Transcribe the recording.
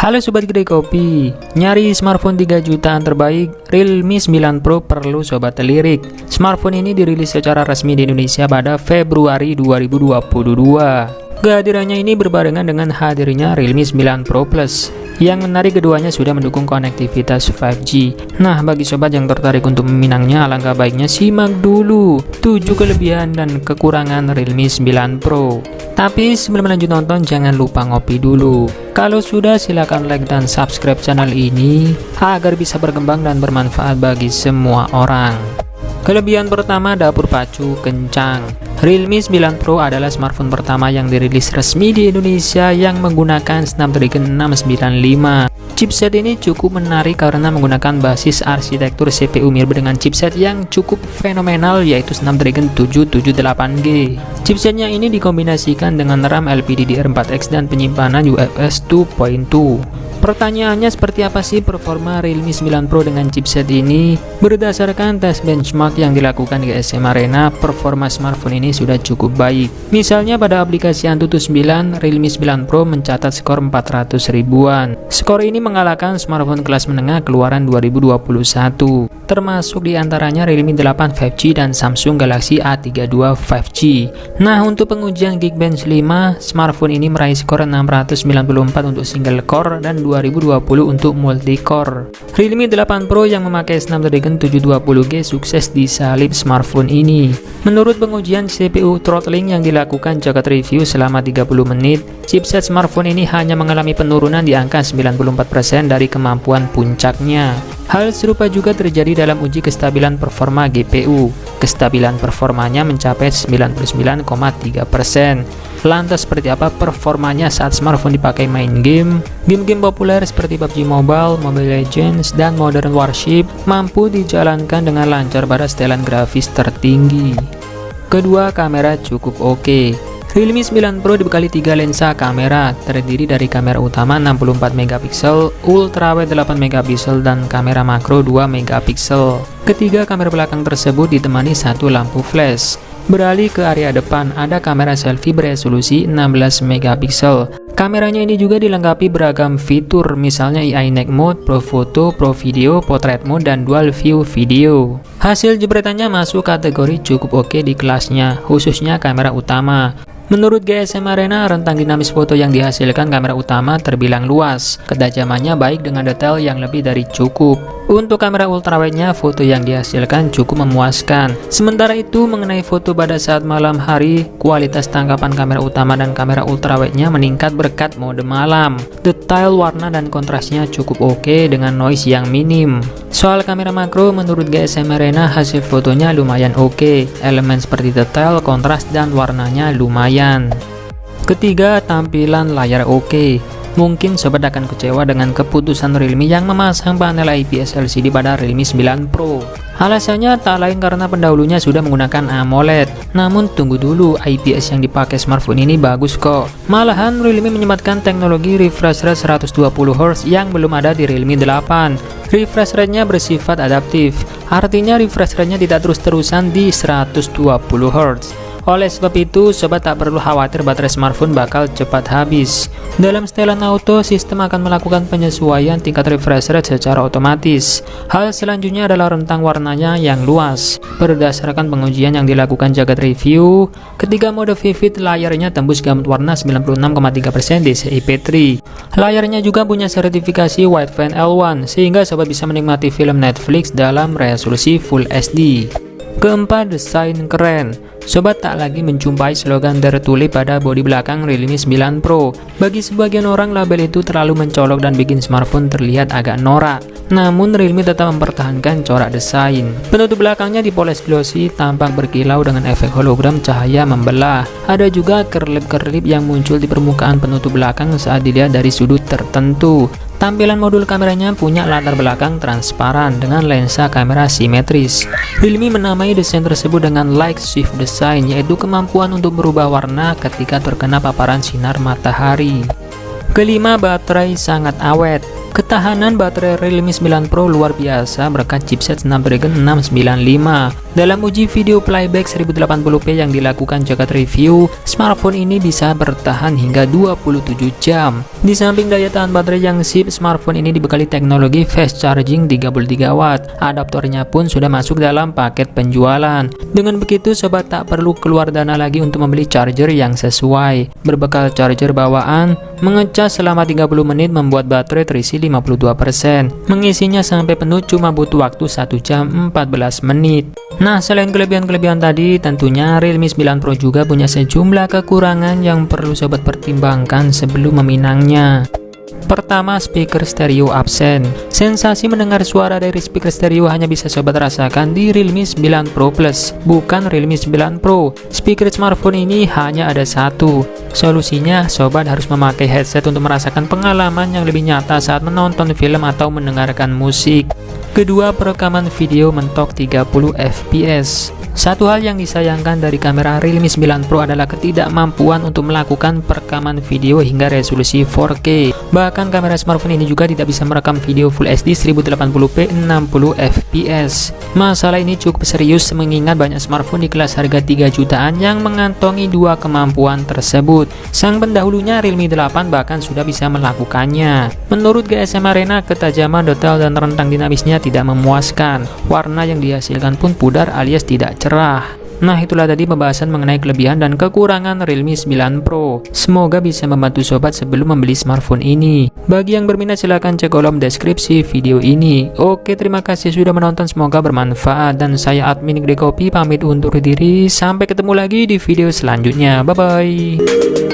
Halo Sobat Kedai Kopi, nyari smartphone 3 jutaan terbaik, Realme 9 Pro perlu Sobat Lirik. Smartphone ini dirilis secara resmi di Indonesia pada Februari 2022. Kehadirannya ini berbarengan dengan hadirnya Realme 9 Pro Plus. Yang menarik, keduanya sudah mendukung konektivitas 5G. Nah, bagi sobat yang tertarik untuk meminangnya, alangkah baiknya simak dulu 7 kelebihan dan kekurangan Realme 9 Pro. Tapi sebelum lanjut nonton, jangan lupa ngopi dulu. Kalau sudah, silakan like dan subscribe channel ini agar bisa berkembang dan bermanfaat bagi semua orang. Kelebihan pertama, dapur pacu kencang. Realme 9 Pro adalah smartphone pertama yang dirilis resmi di Indonesia yang menggunakan Snapdragon 695. Chipset ini cukup menarik karena menggunakan basis arsitektur CPU mirip dengan chipset yang cukup fenomenal, yaitu Snapdragon 778G. Chipsetnya ini dikombinasikan dengan RAM LPDDR4X dan penyimpanan UFS 2.2. Pertanyaannya, seperti apa sih performa Realme 9 Pro dengan chipset ini? Berdasarkan tes benchmark yang dilakukan di GSM Arena, performa smartphone ini sudah cukup baik. Misalnya pada aplikasi Antutu 9, Realme 9 Pro mencatat skor 400 ribuan. Skor ini mengalahkan smartphone kelas menengah keluaran 2021, termasuk diantaranya Realme 8 5G dan Samsung Galaxy A32 5G. Nah, untuk pengujian Geekbench 5, smartphone ini meraih skor 694 untuk single core dan 2020 untuk multi-core. Realme 8 Pro yang memakai Snapdragon 720G sukses disalip smartphone ini. Menurut pengujian CPU throttling yang dilakukan Jagat Review selama 30 menit, chipset smartphone ini hanya mengalami penurunan di angka 94% dari kemampuan puncaknya. Hal serupa juga terjadi dalam uji kestabilan performa GPU. Kestabilan performanya mencapai 99,3%. Lantas seperti apa performanya saat smartphone dipakai main game? Game-game populer seperti PUBG Mobile, Mobile Legends, dan Modern Warship mampu dijalankan dengan lancar pada setelan grafis tertinggi. Kedua, kamera cukup oke. Realme 9 Pro dibekali 3 lensa kamera, terdiri dari kamera utama 64 megapiksel, ultrawide 8 megapiksel, dan kamera makro 2 megapiksel. Ketiga kamera belakang tersebut ditemani satu lampu flash. Beralih ke area depan, ada kamera selfie beresolusi 16 megapiksel. Kameranya ini juga dilengkapi beragam fitur, misalnya AI Night Mode, Pro Photo, Pro Video, Portrait Mode, dan Dual View Video. Hasil jepretannya masuk kategori cukup oke di kelasnya, khususnya kamera utama. Menurut GSM Arena, rentang dinamis foto yang dihasilkan kamera utama terbilang luas. Ketajamannya baik dengan detail yang lebih dari cukup. Untuk kamera ultrawide-nya, foto yang dihasilkan cukup memuaskan. Sementara itu, mengenai foto pada saat malam hari, kualitas tangkapan kamera utama dan kamera ultrawide-nya meningkat berkat mode malam. Detail, warna, dan kontrasnya cukup oke dengan noise yang minim. Soal kamera makro, menurut GSM Arena, hasil fotonya lumayan oke. Elemen seperti detail, kontras, dan warnanya lumayan. Ketiga, tampilan layar oke. Mungkin sobat akan kecewa dengan keputusan Realme yang memasang panel IPS LCD pada Realme 9 Pro. Alasannya tak lain karena pendahulunya sudah menggunakan AMOLED. Namun tunggu dulu, IPS yang dipakai smartphone ini bagus kok. Malahan Realme menyematkan teknologi refresh rate 120Hz yang belum ada di Realme 8. Refresh rate-nya bersifat adaptif, artinya refresh rate-nya tidak terus-terusan di 120Hz. Oleh sebab itu, sobat tak perlu khawatir baterai smartphone bakal cepat habis. Dalam setelan auto, sistem akan melakukan penyesuaian tingkat refresh rate secara otomatis. Hal selanjutnya adalah rentang warnanya yang luas. Berdasarkan pengujian yang dilakukan Jagat Review, ketika mode vivid, layarnya tembus gamut warna 96,3% DCI-P3. Layarnya juga punya sertifikasi Wideband L1, sehingga sobat bisa menikmati film Netflix dalam resolusi Full HD. Keempat, desain keren. Sobat tak lagi menjumpai slogan tertulis pada bodi belakang Realme 9 Pro. Bagi sebagian orang, label itu terlalu mencolok dan bikin smartphone terlihat agak norak. Namun Realme tetap mempertahankan corak desain. Penutup belakangnya dipoles glossy, tampak berkilau dengan efek hologram cahaya membelah. Ada juga kerlip-kerlip yang muncul di permukaan penutup belakang saat dilihat dari sudut tertentu. Tampilan modul kameranya punya latar belakang transparan dengan lensa kamera simetris. Realme menamai desain tersebut dengan Light Shift Design, yaitu kemampuan untuk berubah warna ketika terkena paparan sinar matahari. Kelima, baterai sangat awet. Ketahanan baterai Realme 9 Pro luar biasa berkat chipset Snapdragon 695. Dalam uji video playback 1080p yang dilakukan Jagat Review, smartphone ini bisa bertahan hingga 27 jam. Di samping daya tahan baterai yang sip, smartphone ini dibekali teknologi fast charging 33 watt. Adaptornya pun sudah masuk dalam paket penjualan. Dengan begitu, sobat tak perlu keluar dana lagi untuk membeli charger yang sesuai. Berbekal charger bawaan, mengecas selama 30 menit membuat baterai terisi 52%. Mengisinya sampai penuh cuma butuh waktu 1 jam 14 menit. Nah, selain kelebihan-kelebihan tadi, tentunya Realme 9 Pro juga punya sejumlah kekurangan yang perlu sobat pertimbangkan sebelum meminangnya. Pertama, speaker stereo absen. Sensasi mendengar suara dari speaker stereo hanya bisa sobat rasakan di Realme 9 Pro Plus, bukan Realme 9 Pro. Speaker smartphone ini hanya ada satu. Solusinya, sobat harus memakai headset untuk merasakan pengalaman yang lebih nyata saat menonton film atau mendengarkan musik. Kedua, perekaman video mentok 30 fps. Satu hal yang disayangkan dari kamera Realme 9 Pro adalah ketidakmampuan untuk melakukan perekaman video hingga resolusi 4K. Bahkan kamera smartphone ini juga tidak bisa merekam video Full HD 1080p 60 fps. Masalah ini cukup serius mengingat banyak smartphone di kelas harga 3 jutaan yang mengantongi dua kemampuan tersebut. Sang pendahulunya Realme 8 bahkan sudah bisa melakukannya. Menurut GSM Arena, ketajaman detail dan rentang dinamisnya tidak memuaskan. Warna yang dihasilkan pun pudar alias tidak cerah. Nah, itulah tadi pembahasan mengenai kelebihan dan kekurangan Realme 9 Pro. Semoga bisa membantu sobat sebelum membeli smartphone ini. Bagi yang berminat silahkan cek kolom deskripsi video ini. Oke, terima kasih sudah menonton, semoga bermanfaat. Dan saya admin Gede Kopi pamit undur diri. Sampai ketemu lagi di video selanjutnya. Bye-bye.